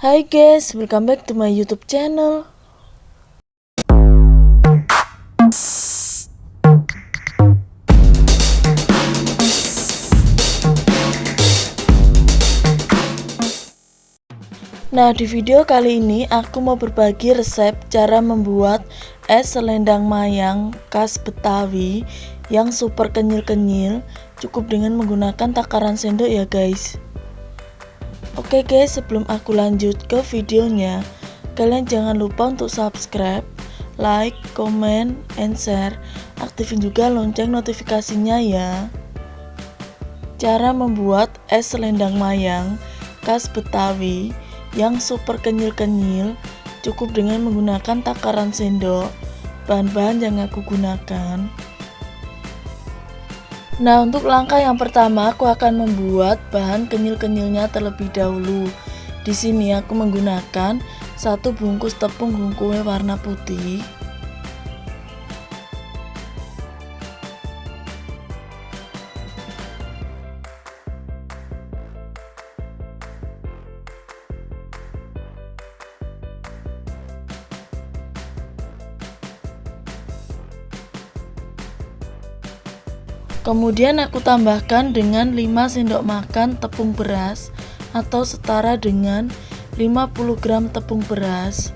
Hai guys, welcome back to my YouTube channel. Nah, di video kali ini aku mau berbagi resep cara membuat es selendang mayang khas Betawi yang super kenyil-kenyil, cukup dengan menggunakan takaran sendok ya guys. Oke guys, sebelum aku lanjut ke videonya, kalian jangan lupa untuk subscribe, like, comment, and share. Aktifin juga lonceng notifikasinya ya. Cara membuat es selendang mayang khas Betawi yang super kenyil-kenyil, cukup dengan menggunakan takaran sendok. Bahan-bahan yang aku gunakan. Nah, untuk langkah yang pertama aku akan membuat bahan kenyil-kenyilnya terlebih dahulu. Di sini aku menggunakan 1 bungkus tepung kue warna putih. Kemudian aku tambahkan dengan 5 sendok makan tepung beras atau setara dengan 50 gram tepung beras.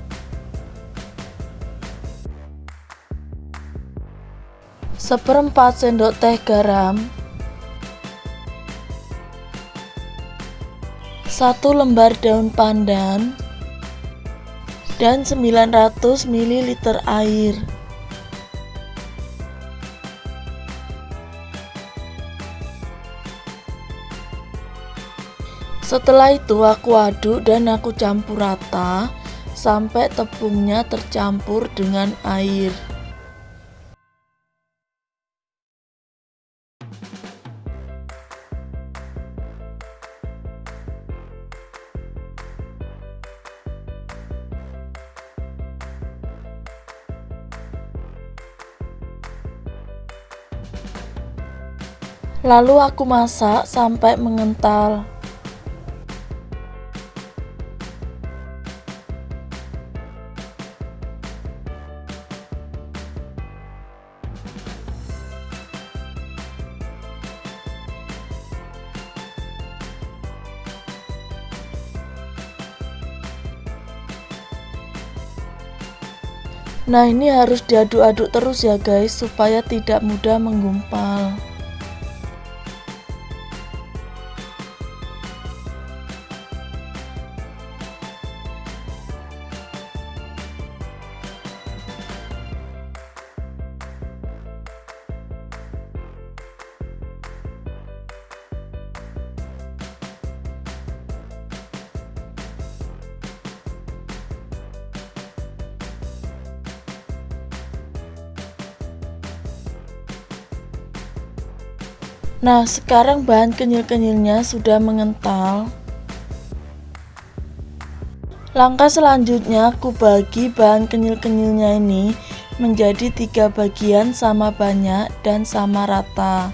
Seperempat sendok teh garam. 1 lembar daun pandan dan 900 ml air. Setelah itu aku aduk dan aku campur rata sampai tepungnya tercampur dengan air. Lalu aku masak sampai mengental. Nah, ini harus diaduk-aduk terus ya guys, supaya tidak mudah menggumpal. Nah, sekarang bahan kenyil-kenyilnya sudah mengental. Langkah selanjutnya aku bagi bahan kenyil-kenyilnya ini menjadi 3 bagian sama banyak dan sama rata.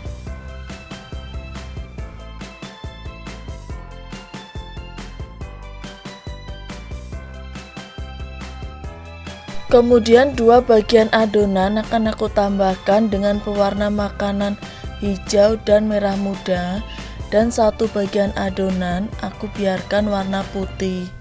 Kemudian 2 bagian adonan akan aku tambahkan dengan pewarna makanan hijau dan merah muda, dan 1 bagian adonan aku biarkan warna putih.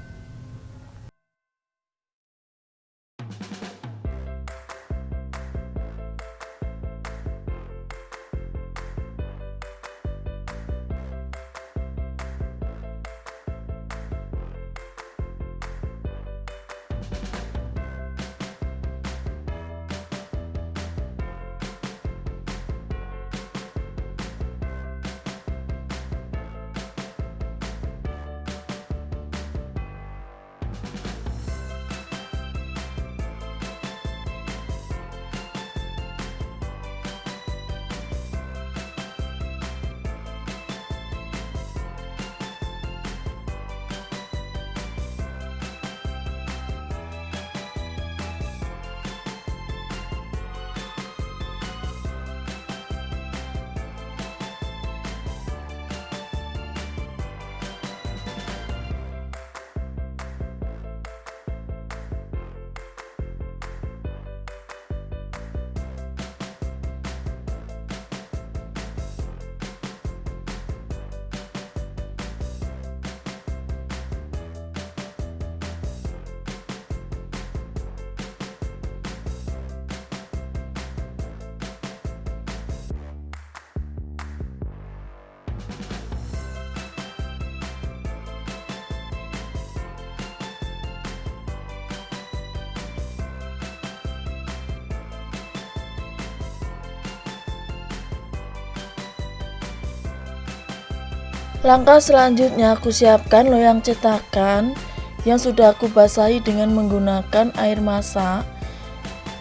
Langkah selanjutnya aku siapkan loyang cetakan yang sudah aku basahi dengan menggunakan air masak.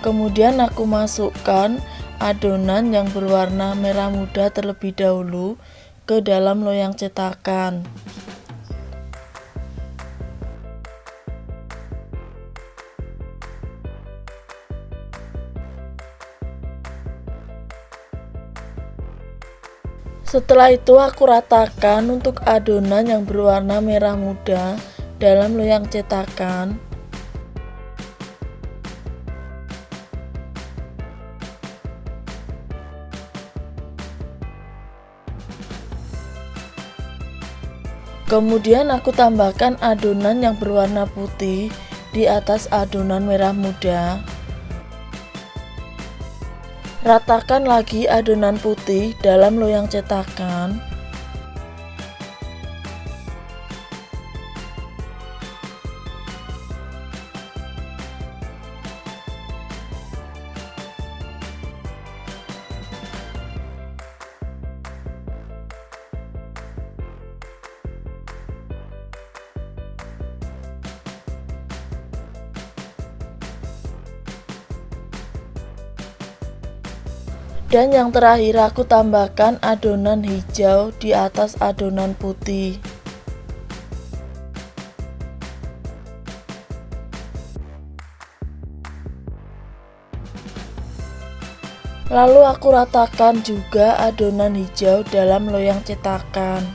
Kemudian aku masukkan adonan yang berwarna merah muda terlebih dahulu ke dalam loyang cetakan. Setelah itu aku ratakan untuk adonan yang berwarna merah muda dalam loyang cetakan. Kemudian aku tambahkan adonan yang berwarna putih di atas adonan merah muda. Ratakan lagi adonan putih dalam loyang cetakan. Dan yang terakhir aku tambahkan adonan hijau di atas adonan putih. Lalu aku ratakan juga adonan hijau dalam loyang cetakan.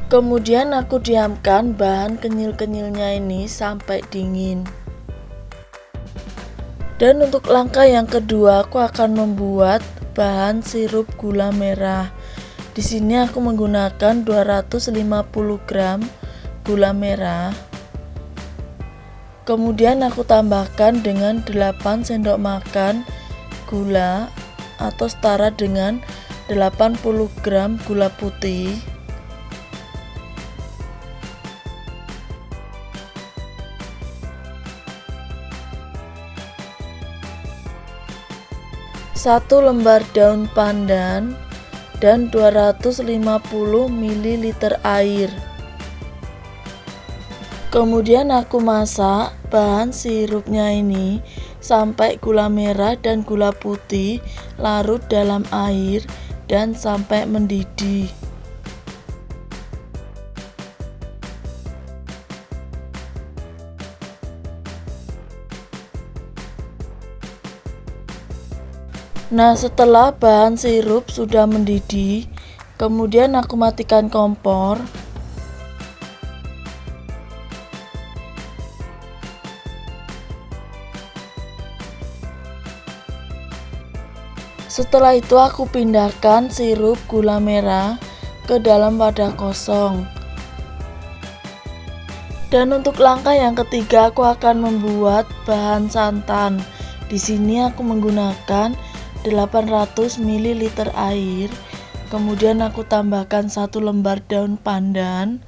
Kemudian aku diamkan bahan kenyil-kenyilnya ini sampai dingin. Dan untuk langkah yang kedua aku akan membuat bahan sirup gula merah. Di sini aku menggunakan 250 gram gula merah. Kemudian aku tambahkan dengan 8 sendok makan gula atau setara dengan 80 gram gula putih. Satu lembar daun pandan dan 250 ml air. Kemudian aku masak bahan sirupnya ini sampai gula merah dan gula putih larut dalam air dan sampai mendidih. Nah, setelah bahan sirup sudah mendidih, kemudian aku matikan kompor. Setelah itu aku pindahkan sirup gula merah ke dalam wadah kosong. Dan untuk langkah yang ketiga aku akan membuat bahan santan. Di sini aku menggunakan 800 ml air. Kemudian aku tambahkan 1 lembar daun pandan,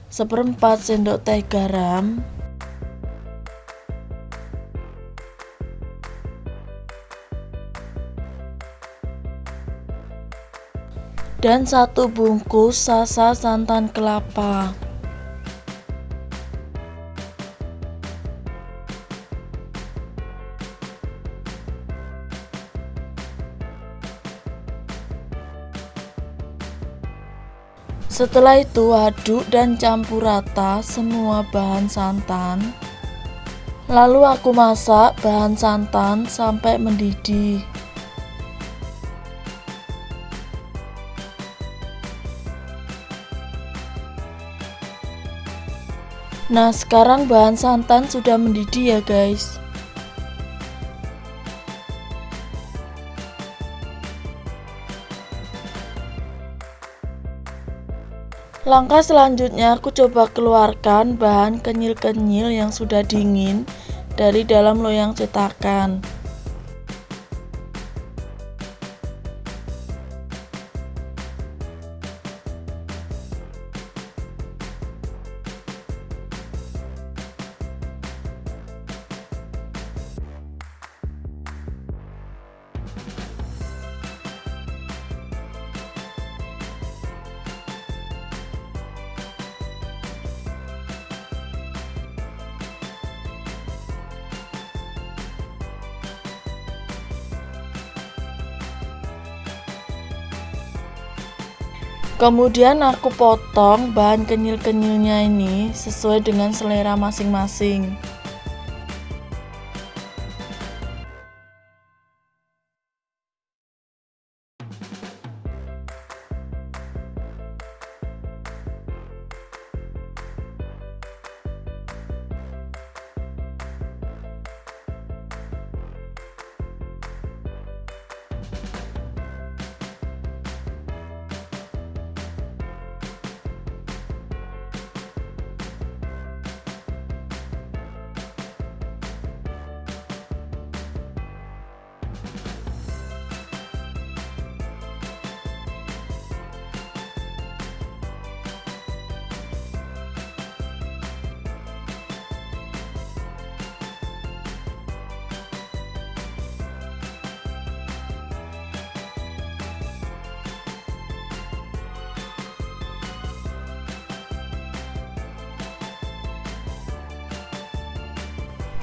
1/4 sendok teh garam, dan 1 bungkus sasa santan kelapa. Setelah itu aduk dan campur rata semua bahan santan. Lalu aku masak bahan santan sampai mendidih. Nah, sekarang bahan santan sudah mendidih ya guys. Langkah selanjutnya aku coba keluarkan bahan kenyil-kenyil yang sudah dingin dari dalam loyang cetakan. Kemudian aku potong bahan kenyil-kenyilnya ini sesuai dengan selera masing-masing.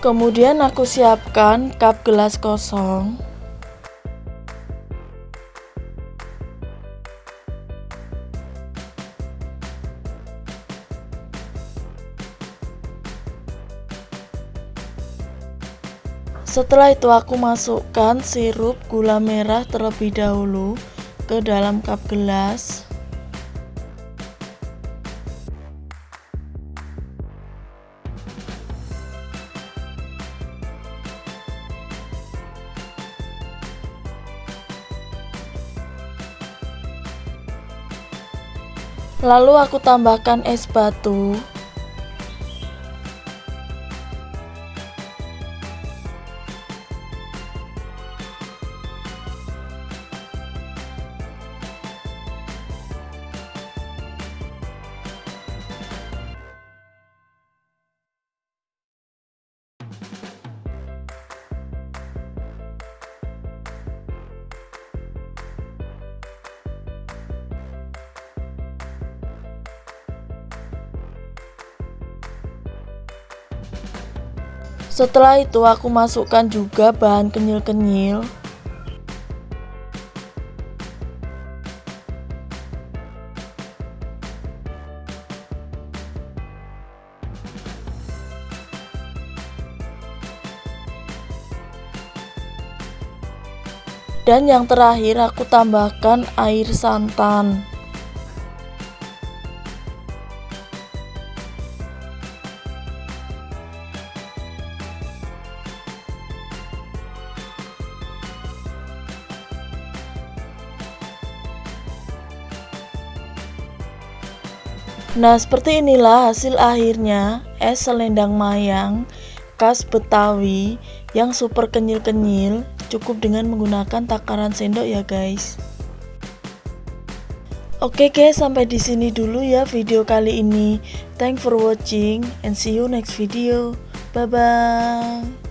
Kemudian aku siapkan cup gelas kosong. Setelah itu aku masukkan sirup gula merah terlebih dahulu ke dalam cup gelas. Lalu aku tambahkan es batu. Setelah itu aku masukkan juga bahan kenyil-kenyil. Dan yang terakhir aku tambahkan air santan. Nah, seperti inilah hasil akhirnya es selendang mayang khas Betawi yang super kenyil-kenyil, cukup dengan menggunakan takaran sendok ya guys. Oke guys, sampai di sini dulu ya video kali ini. Thanks for watching and see you next video. Bye bye.